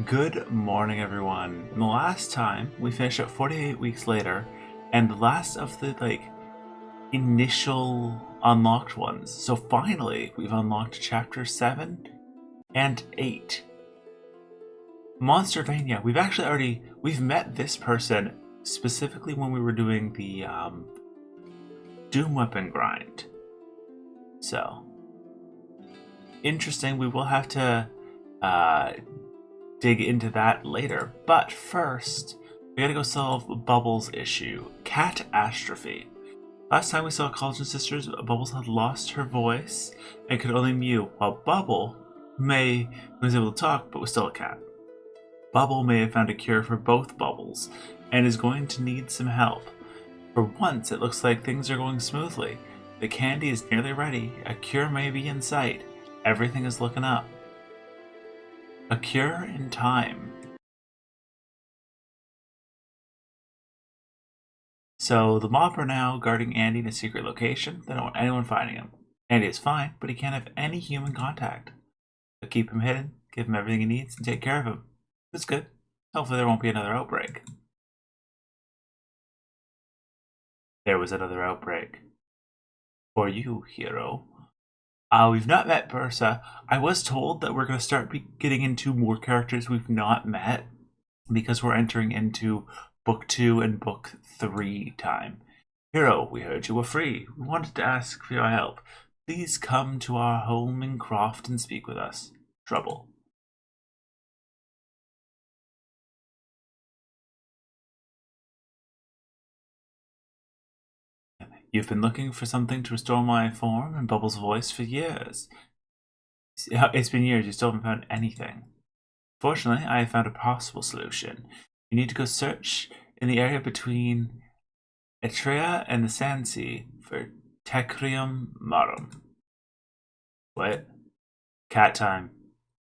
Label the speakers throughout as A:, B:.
A: Good morning, everyone. The last time we finished up 48 weeks later, and the last of the initial unlocked ones. So finally, we've unlocked chapter 7 and 8. Monstervania. We've met this person specifically when we were doing the Doom Weapon grind. So interesting. We will have to dig into that later. But first, we gotta go solve Bubbles' issue. Cat-astrophy. Last time we saw Collagen Sisters, Bubbles had lost her voice and could only mew, while Bubble was able to talk but was still a cat. Bubble may have found a cure for both Bubbles and is going to need some help. For once, it looks like things are going smoothly. The candy is nearly ready. A cure may be in sight. Everything is looking up. A cure in time. So the mob are now guarding Andy in a secret location. They don't want anyone finding him. Andy is fine, but he can't have any human contact. So keep him hidden, give him everything he needs, and take care of him. That's good. Hopefully there won't be another outbreak. There was another outbreak. For you, hero. We've not met Bursa. I was told that we're going to start getting into more characters we've not met because we're entering into Book 2 and Book 3 time. Hero, we heard you were free. We wanted to ask for your help. Please come to our home in Croft and speak with us. Trouble. You've been looking for something to restore my form and Bubbles' voice for years. It's been years, you still haven't found anything. Fortunately, I have found a possible solution. You need to go search in the area between Etrea and the Sand Sea for Tecrium Marum. What? Cat time.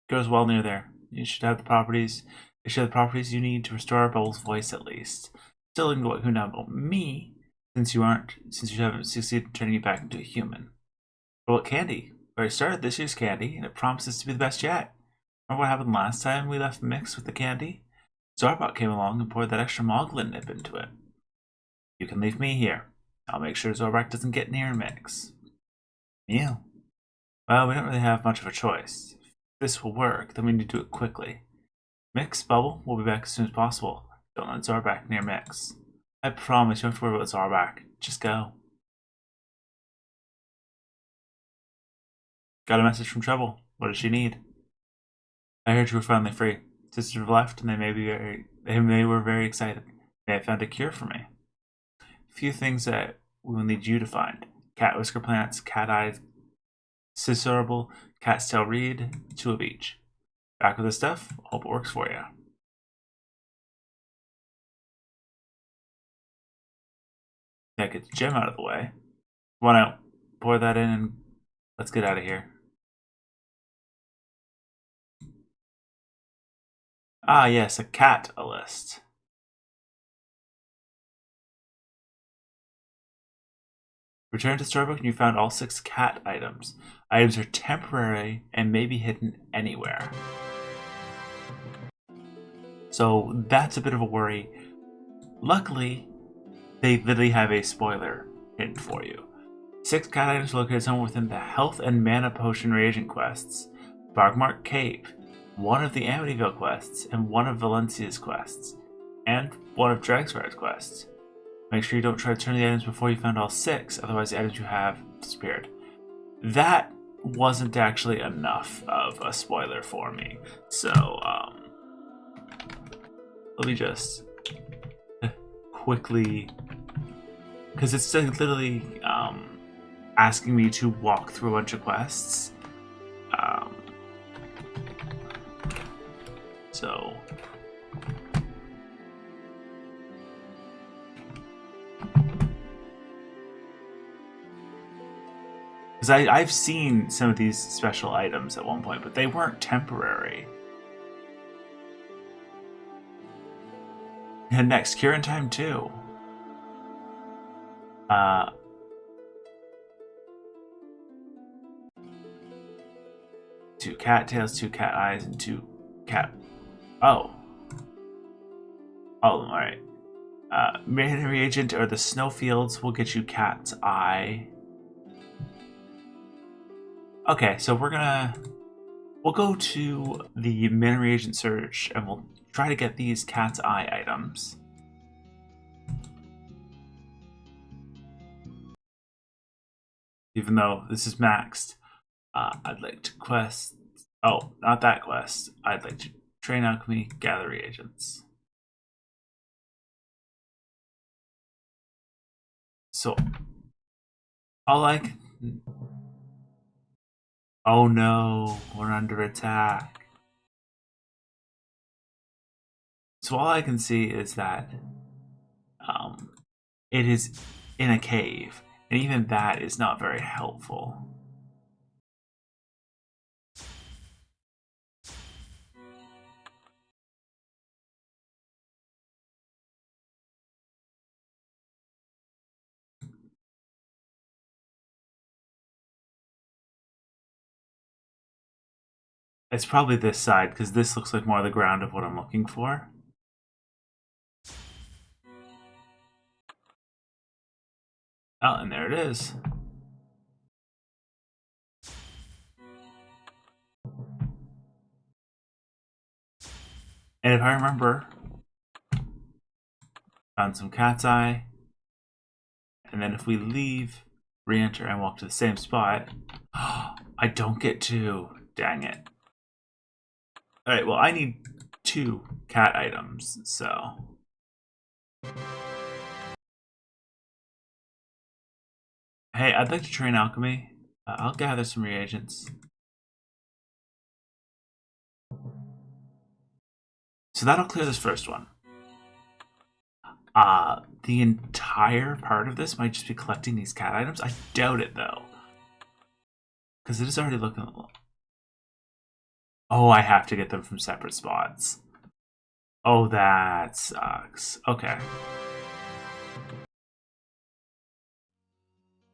A: Goes well near there. You should have the properties. It should have the properties you need to restore Bubbles' voice at least. Still didn't know what who now about me, since you haven't succeeded in turning it back into a human. But what candy? We already started this year's candy, and it promises to be the best yet. Remember what happened last time we left Mix with the candy? Zarbot came along and poured that extra Moglin nib into it. You can leave me here. I'll make sure Zorbak doesn't get near Mix. Mew. Well, we don't really have much of a choice. If this will work, then we need to do it quickly. Mix, Bubble, we'll be back as soon as possible. Don't let Zorbak near Mix. I promise you don't have to worry about Zorbak. Just go. Got a message from Trouble. What does she need? I heard you were finally free. Sisters have left, and they were very excited. They have found a cure for me. A few things that we will need you to find: cat whisker plants, cat eyes, scissorable, cat's tail reed, 2 of each. Back with the stuff. Hope it works for you. Yeah, get the gem out of the way. Come on out. Pour that in, and let's get out of here. Ah, yes, a cat-list. Return to Starbucks and you found all 6 cat items. Items are temporary and may be hidden anywhere. So that's a bit of a worry. Luckily, they literally have a spoiler hidden for you. 6 cat items located somewhere within the Health and Mana Potion reagent quests, Barkmark Cave, one of the Amityville quests, and one of Valencia's quests, and one of Dragsfire's quests. Make sure you don't try to turn the items before you found all 6, otherwise the items you have disappeared. That wasn't actually enough of a spoiler for me, so let me just quickly, because it's literally asking me to walk through a bunch of quests. So because I've seen some of these special items at one point, but they weren't temporary. And next, Cure in Time 2. 2 cat tails, 2 cat eyes, and 2 cat Oh. Oh, alright. Mana reagent or the snowfields will get you Cat's Eye. Okay, so we'll go to the mana reagent search and we'll try to get these Cat's Eye items. Even though this is maxed, I'd like to quest. Oh, not that quest. I'd like to train alchemy, gather reagents. So, all I can. Oh no, we're under attack. So all I can see is that it is in a cave, and even that is not very helpful. It's probably this side, because this looks like more the ground of what I'm looking for. Oh, and there it is. And if I remember, found some Cat's Eye. And then if we leave, re-enter, and walk to the same spot, I don't get to. Dang it. Alright, well, I need 2 cat items, so. Hey, I'd like to train alchemy. I'll gather some reagents. So that'll clear this first one. The entire part of this might just be collecting these cat items. I doubt it, though. Because it is already looking a little... Oh, I have to get them from separate spots. Oh, that sucks. Okay.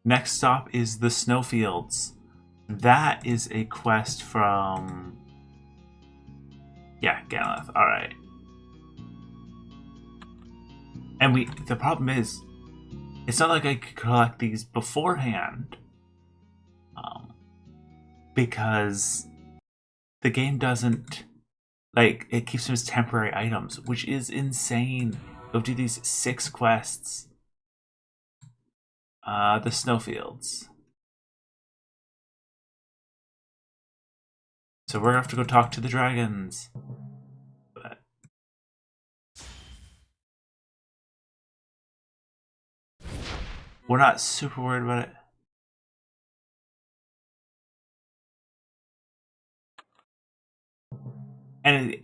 A: Next stop is the snowfields. That is a quest from... Yeah, Ganleth. Alright. And the problem is, it's not like I could collect these beforehand. Because the game doesn't, like, it keeps them as temporary items, which is insane. Go do these 6 quests. The snowfields. So we're gonna have to go talk to the dragons. But we're not super worried about it. And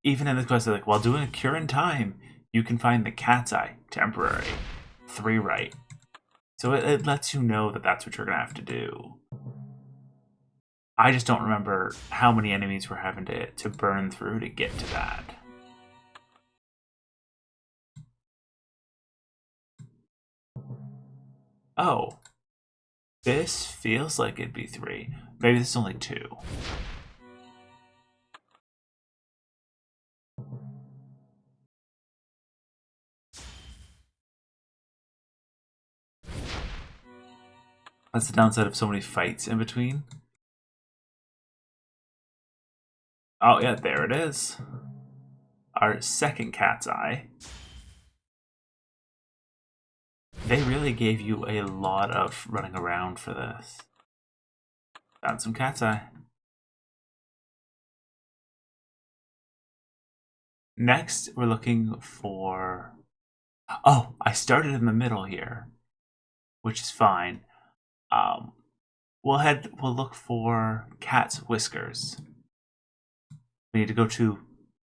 A: even in this quest, they're like, while doing a cure in time, you can find the Cat's Eye, temporary. 3 right. So it lets you know that that's what you're gonna have to do. I just don't remember how many enemies we're having to burn through to get to that. Oh. This feels like it'd be 3. Maybe this is only 2. That's the downside of so many fights in between. Oh yeah, there it is. Our second Cat's Eye. They really gave you a lot of running around for this. Found some Cat's Eye. Next, we're looking for... Oh, I started in the middle here, which is fine. We'll look for Cat's Whiskers. We need to go to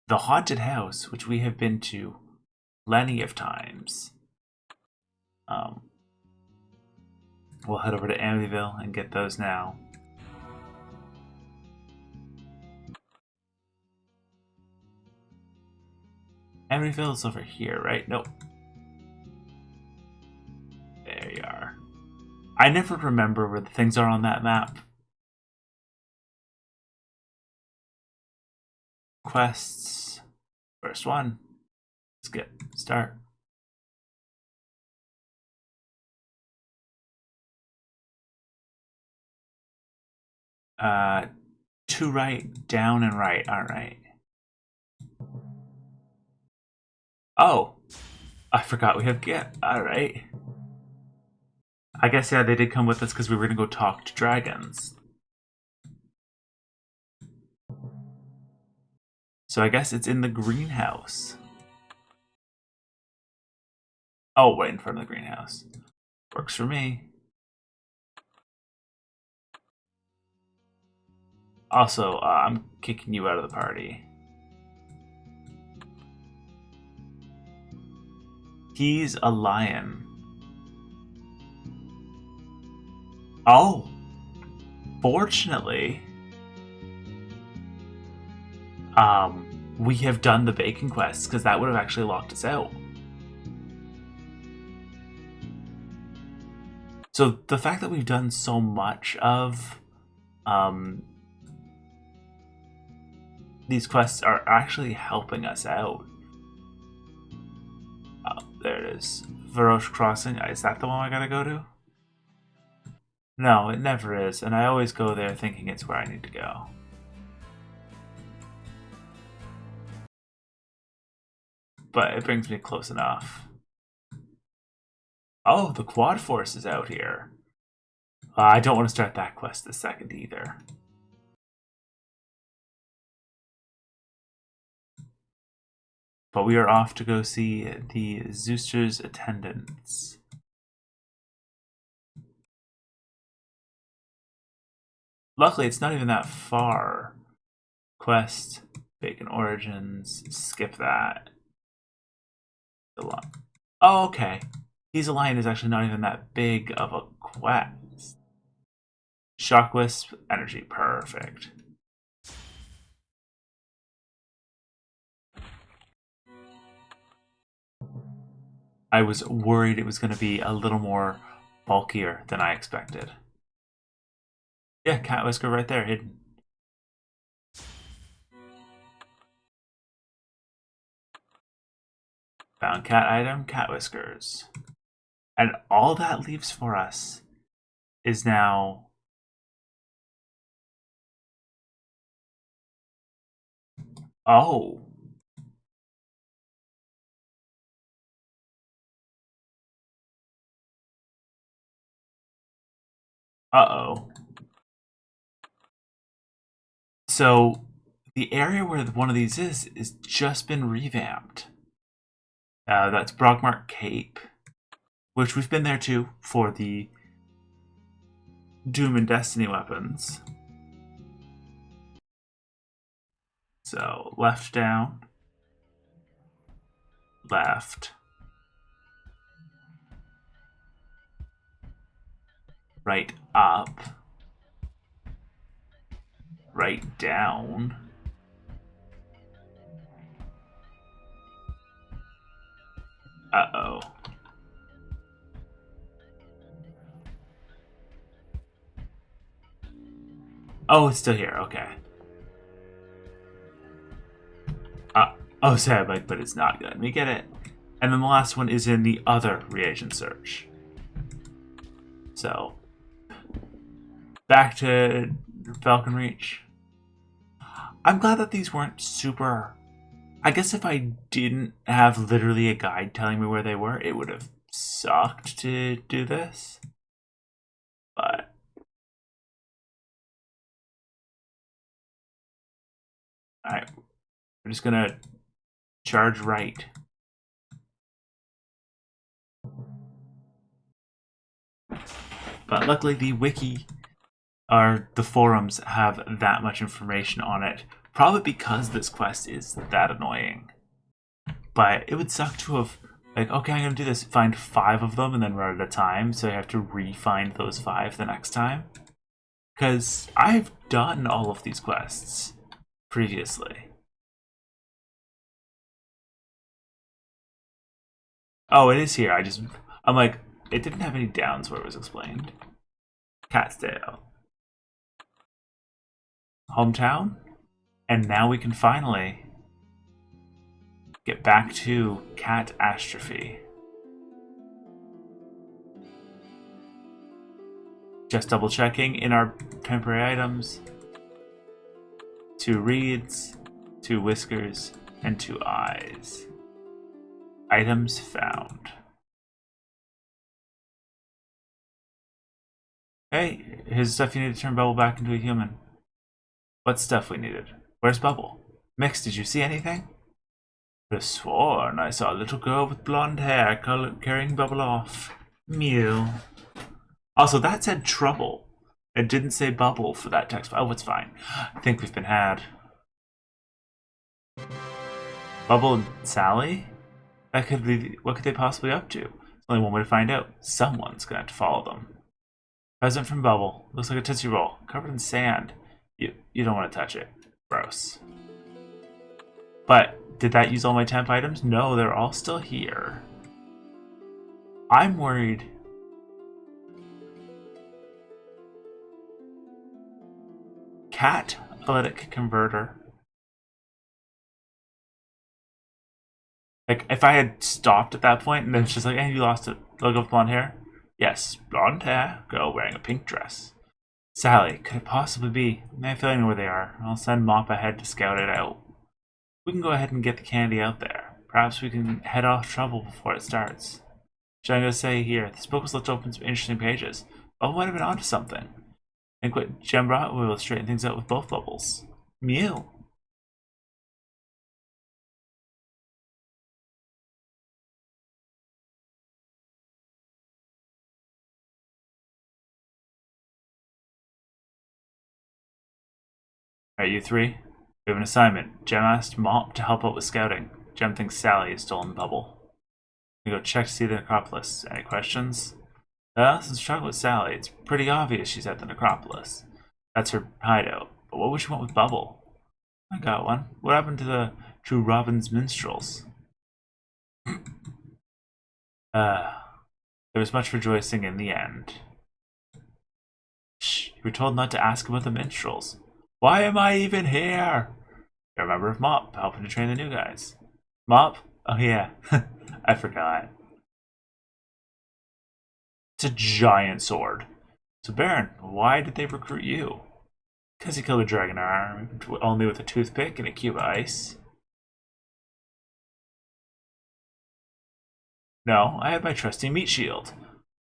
A: the haunted house, which we have been to plenty of times. We'll head over to Amityville and get those now. Amityville is over here, right? Nope. There you are. I never remember where the things are on that map. Quests. First one. Skip. Start. To right, down and right. Alright. Oh! I forgot we have Get. Alright. I guess, yeah, they did come with us because we were going to go talk to dragons. So I guess it's in the greenhouse. Oh, right in front of the greenhouse. Works for me. Also, I'm kicking you out of the party. He's a lion. Oh! Fortunately, we have done the bacon quest, because that would have actually locked us out. So the fact that we've done so much of these quests are actually helping us out. Oh, there it is. Veroche Crossing. Is that the one I gotta go to? No, it never is, and I always go there thinking it's where I need to go. But it brings me close enough. Oh, the Quad Force is out here. I don't want to start that quest this second either. But we are off to go see the Zooster's attendants. Luckily, it's not even that far. Quest, Bacon Origins, skip that. Oh, okay. He's a Lion is actually not even that big of a quest. Shock Wisp, Energy, perfect. I was worried it was going to be a little more bulkier than I expected. Yeah, Cat Whisker right there, hidden. Found cat item, Cat Whiskers. And all that leaves for us is now... Oh. Uh-oh. So, the area where one of these is just been revamped. That's Brogmark Cape, which we've been there too for the Doom and Destiny weapons. So, left down, left, right up, right down, uh-oh. Oh, it's still here, okay. Oh, sad, but it's not good. Let me get it. And then the last one is in the other reagent search. So, back to Falcon Reach. I'm glad that these weren't super... I guess if I didn't have literally a guide telling me where they were, it would have sucked to do this. But... Alright, we're just gonna charge right. But luckily the wiki, or the forums, have that much information on it. Probably because this quest is that annoying. But it would suck to have, like, okay, I'm gonna do this, find 5 of them and then run at a time, so I have to re-find those 5 the next time. Because I've done all of these quests previously. Oh, it is here. I'm like, it didn't have any downs where it was explained. Catsdale. Hometown? And now we can finally... get back to Cat-astrophy. Just double checking in our temporary items. 2 reeds, 2 whiskers, and 2 eyes. Items found. Hey, here's the stuff you need to turn Bubble back into a human. What stuff we needed? Where's Bubble? Mix, did you see anything? I could have sworn I saw a little girl with blonde hair carrying Bubble off. Mew. Also, that said trouble. It didn't say Bubble for that text. Oh, it's fine. I think we've been had. Bubble and Sally? That could be. What could they possibly up to? There's only one way to find out. Someone's gonna have to follow them. Present from Bubble. Looks like a Tootsie Roll. Covered in sand. You don't want to touch it. Gross. But, did that use all my temp items? No, they're all still here. I'm worried. Catalytic converter. Like, if I had stopped at that point and then it's just like, hey, you lost it. Look up blonde hair. Yes, blonde hair. Girl wearing a pink dress. Sally, could it possibly be? I have a feeling where they are. I'll send Mop ahead to scout it out. We can go ahead and get the candy out there. Perhaps we can head off trouble before it starts. Should I go say here, this book was left open some interesting pages. Bubble might have been onto something. I think what Jem brought will straighten things out with both Bubbles. Mew. Alright, you three. We have an assignment. Jem asked Mop to help out with scouting. Jem thinks Sally has stolen Bubble. We go check to see the necropolis. Any questions? Since we're talking with Sally, it's pretty obvious she's at the necropolis. That's her hideout. But what would she want with Bubble? I got one. What happened to the True Robin's minstrels? There was much rejoicing in the end. Shh, you were told not to ask about the minstrels. Why am I even here? You're a member of Mop, helping to train the new guys. Mop? Oh yeah, I forgot. It's a giant sword. So Baron, why did they recruit you? Because he killed a dragon arm, only with a toothpick and a cube of ice. No, I had my trusty meat shield.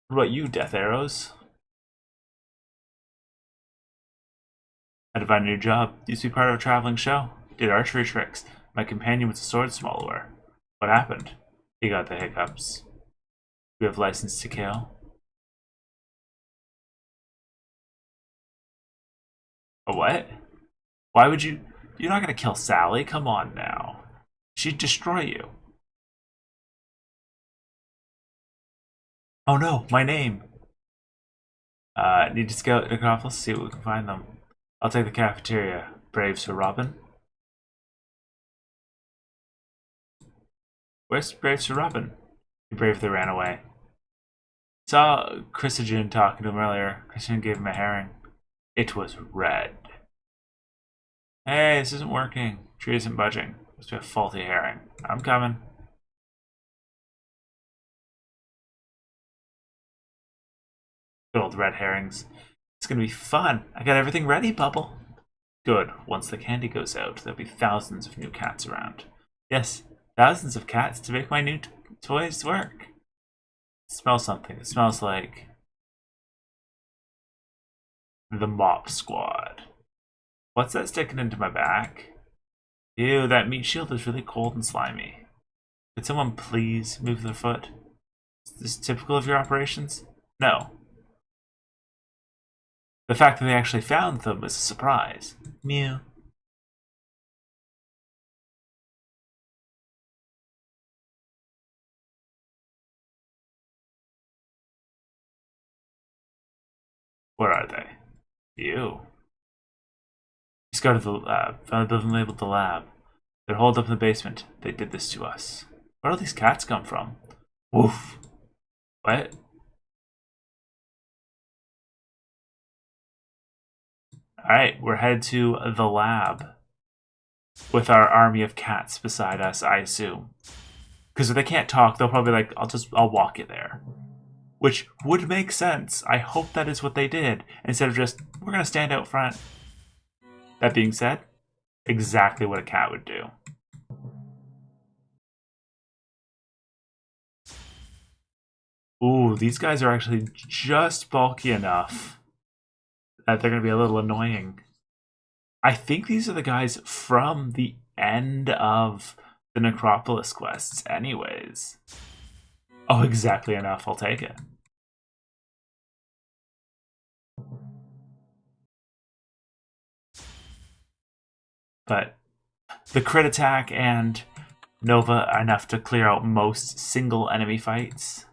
A: What about you, Death Arrows? Had to find a new job. Used to be part of a traveling show. Did archery tricks. My companion was a sword swallower. What happened? He got the hiccups. You have license to kill? A what? Why would you? You're not gonna kill Sally. Come on now. She'd destroy you. Oh no, my name. Need to scout the necropolis, see what we can find them. I'll take the cafeteria. Brave Sir Robin. Where's Brave Sir Robin? He bravely ran away. Saw Chrysogen talking to him earlier. Chrysogen gave him a herring. It was red. Hey, this isn't working. Tree isn't budging. Must be a faulty herring. I'm coming. Good old red herrings. It's gonna be fun. I got everything ready, Bubble. Good. Once the candy goes out, there'll be thousands of new cats around. Yes, thousands of cats to make my new toys work. Smell something. It smells like the Mop Squad. What's that sticking into my back? Ew, that meat shield is really cold and slimy. Could someone please move their foot? Is this typical of your operations? No. The fact that they actually found them is a surprise. Mew. Where are they? Ew. We scouted the lab, found a building labeled the lab. They're holed up in the basement. They did this to us. Where do all these cats come from? Woof. What? Alright, we're headed to the lab. with our army of cats beside us, I assume. Because if they can't talk, they'll probably be like, I'll walk you there. Which would make sense. I hope that is what they did, instead of just, we're going to stand out front. That being said, exactly what a cat would do. Ooh, these guys are actually just bulky enough that they're going to be a little annoying. I think these are the guys from the end of the Necropolis quests anyways. Oh, exactly enough. I'll take it. But the crit attack and Nova are enough to clear out most single enemy fights.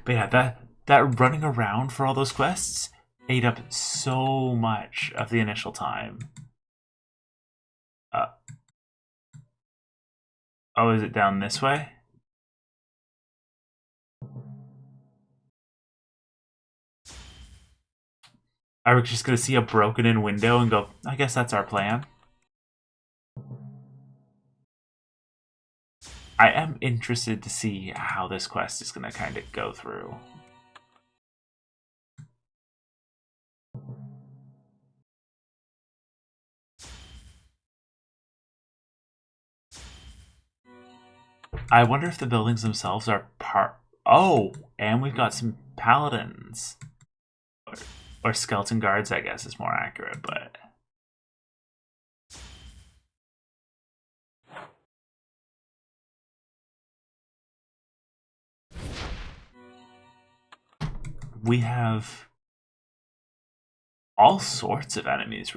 A: But yeah, that running around for all those quests ate up so much of the initial time. Oh, is it down this way? Are we just going to see a broken in window and go, I guess that's our plan? I am interested to see how this quest is going to kind of go through. I wonder if the buildings themselves are part... Oh, and we've got some paladins. Or skeleton guards, I guess is more accurate, but... We have all sorts of enemies.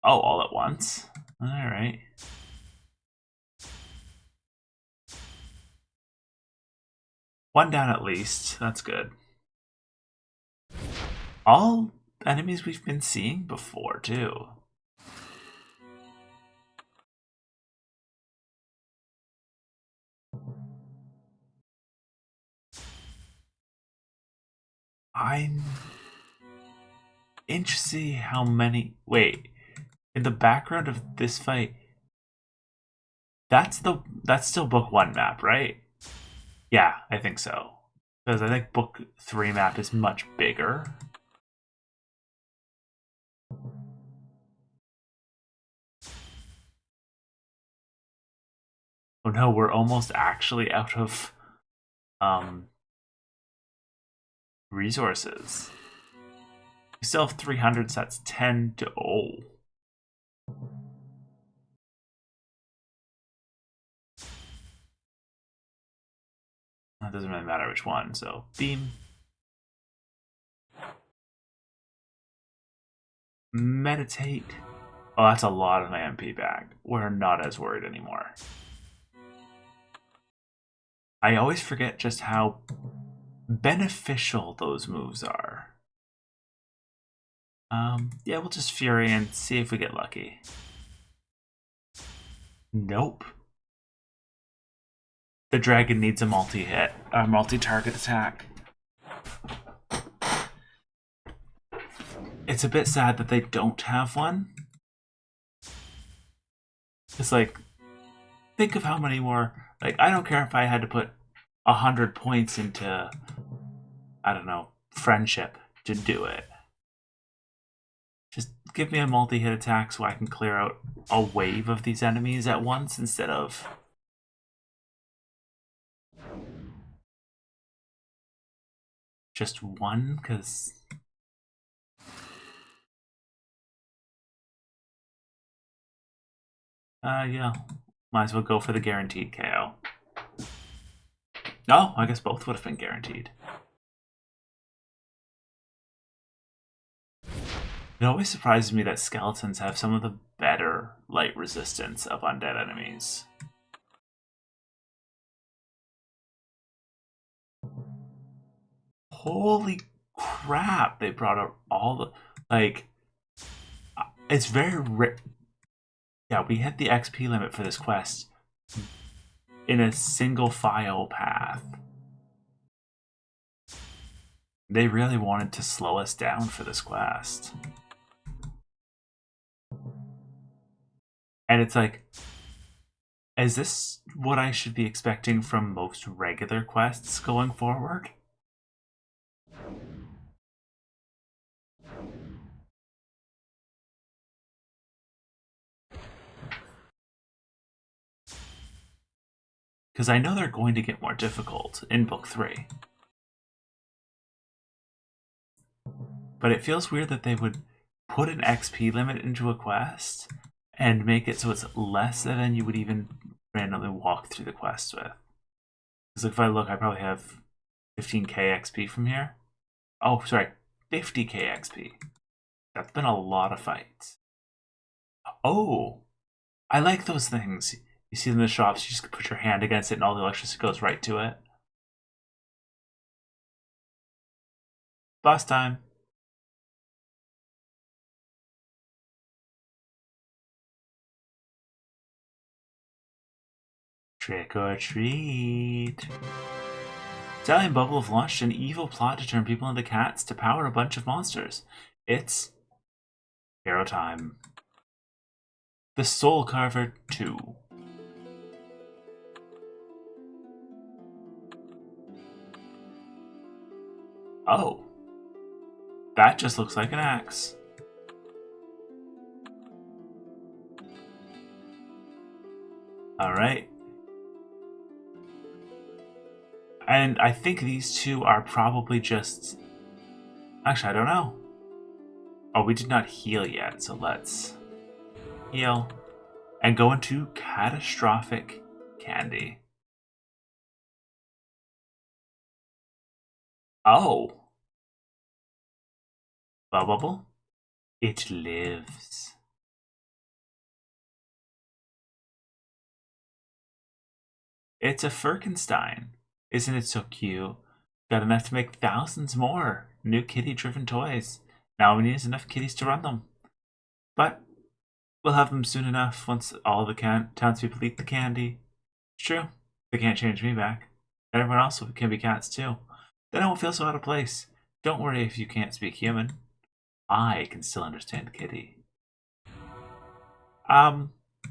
A: Oh, all at once? Alright. One down at least. That's good. All enemies we've been seeing before, too. I'm interested to see how many... Wait, in the background of this fight, that's still book 1 map, right? Yeah, I think so. Because I think book 3 map is much bigger. Oh no, we're almost actually out of resources. We still have 300, so that's 10 to... Oh. That doesn't really matter which one, so beam. Meditate. Oh, that's a lot of my MP back. We're not as worried anymore. I always forget just how beneficial those moves are. Yeah, we'll just Fury and see if we get lucky. Nope. The dragon needs a multi-hit, a multi-target attack. It's a bit sad that they don't have one. It's like, think of how many more... Like, I don't care if I had to put 100 points into, I don't know, friendship to do it. Just give me a multi-hit attack so I can clear out a wave of these enemies at once instead of... just one, because... yeah. Might as well go for the guaranteed KO. Oh, I guess both would have been guaranteed. It always surprises me that skeletons have some of the better light resistance of undead enemies. Holy crap, they brought up all the... Like, it's very rare. Yeah, we hit the XP limit for this quest in a single file path. They really wanted to slow us down for this quest. And it's like, is this what I should be expecting from most regular quests going forward? Because I know they're going to get more difficult in Book 3. But it feels weird that they would put an XP limit into a quest and make it so it's less than you would even randomly walk through the quest with. Because if I look, I probably have 15k XP from here. Oh, sorry, 50k XP. That's been a lot of fights. Oh, I like those things. You see them in the shops, you just put your hand against it and all the electricity goes right to it. Boss time. Trick or treat. Sally and Bubble have launched an evil plot to turn people into cats to power a bunch of monsters. It's hero time. The Soul Carver 2. Oh. That just looks like an axe. Alright. And I think these two are probably just... Actually, I don't know. Oh, we did not heal yet, so let's heal. And go into Catastrophic Candy. Oh. Bubble. It lives. It's a Firkenstein. Isn't it so cute? Got enough to make thousands more new kitty-driven toys. Now all we need is enough kitties to run them. But we'll have them soon enough once all the townspeople eat the candy. It's true. They can't change me back. And everyone else can be cats too. Then I won't feel so out of place. Don't worry if you can't speak human. I can still understand kitty.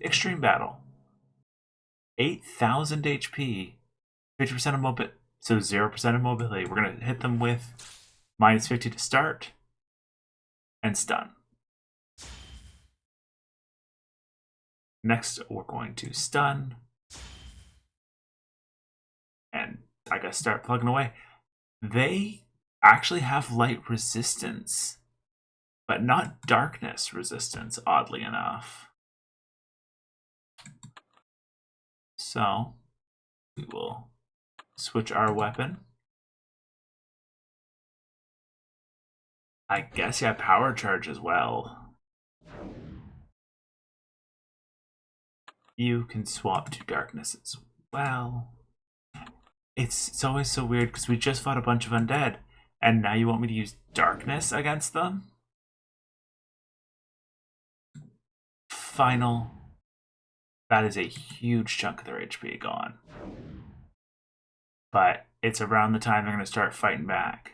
A: Extreme battle. 8,000 HP. 50% of mobility. So 0% of mobility. We're going to hit them with minus 50 to start. And stun. Next, we're going to stun. And I gotta start plugging away. They actually have light resistance, but not darkness resistance, oddly enough. So, we will switch our weapon. I guess, yeah, power charge as well. You can swap to darkness as well. It's always so weird because we just fought a bunch of undead, and now you want me to use darkness against them? Final. That is a huge chunk of their HP gone. But it's around the time they're going to start fighting back.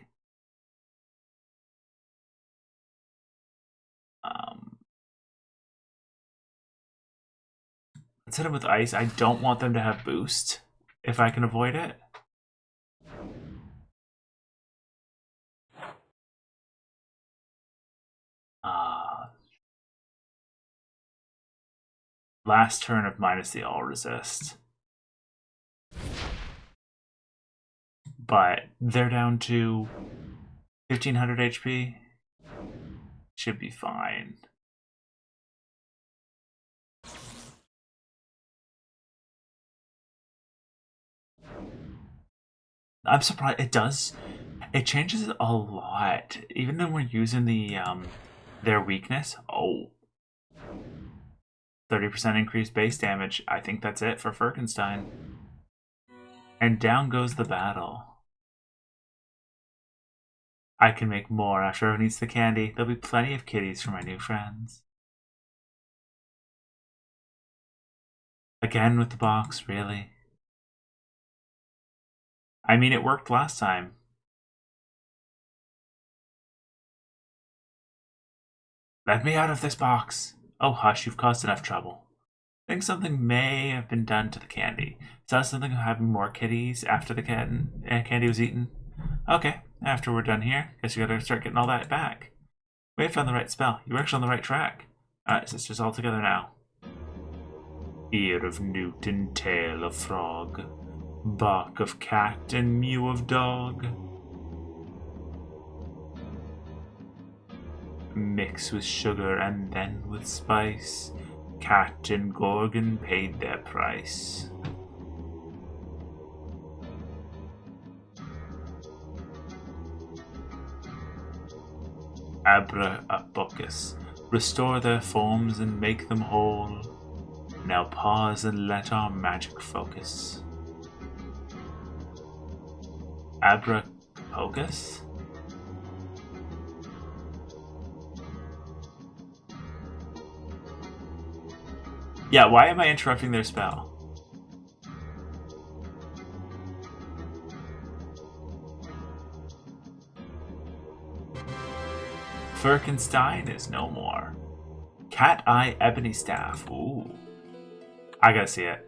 A: Let's hit them with ice. I don't want them to have boost if I can avoid it. Last turn of minus the all resist. But they're down to 1,500 HP. Should be fine. I'm surprised it does. It changes a lot. Even when we're using the their weakness. Oh. 30% increased base damage. I think that's it for Firkenstein. And down goes the battle. I can make more after everyone eats the candy. There'll be plenty of kitties for my new friends. Again with the box, really? I mean, it worked last time. Let me out of this box. Oh, hush, you've caused enough trouble. think something may have been done to the candy. Is that something of having more kitties after the candy was eaten? Okay, after we're done here, guess you gotta start getting all that back. We have found the right spell. You were actually on the right track. Alright, so it's just all together now. Ear of newt and tail of frog, bark of cat and mew of dog. Mix with sugar and then with spice, cat and gorgon paid their price. Abra Abucus, restore their forms and make them whole. Now pause and let our magic focus. Abracopocus? Yeah, why am I interrupting their spell? Firkenstein is no more. Cat Eye Ebony Staff. Ooh. I gotta see it.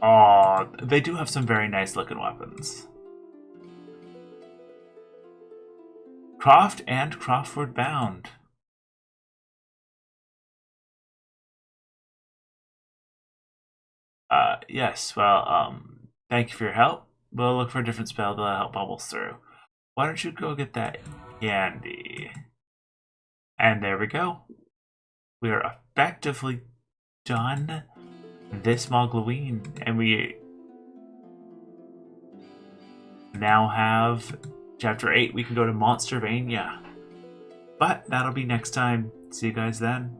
A: Aw, they do have some very nice looking weapons. Croft and Croftward Bound. Yes, well, thank you for your help. We'll look for a different spell to help Bubbles through. Why don't you go get that candy? And there we go. We are effectively done this Mogloween, and we now have Chapter 8. We can go to Monstervania. But that'll be next time. See you guys then.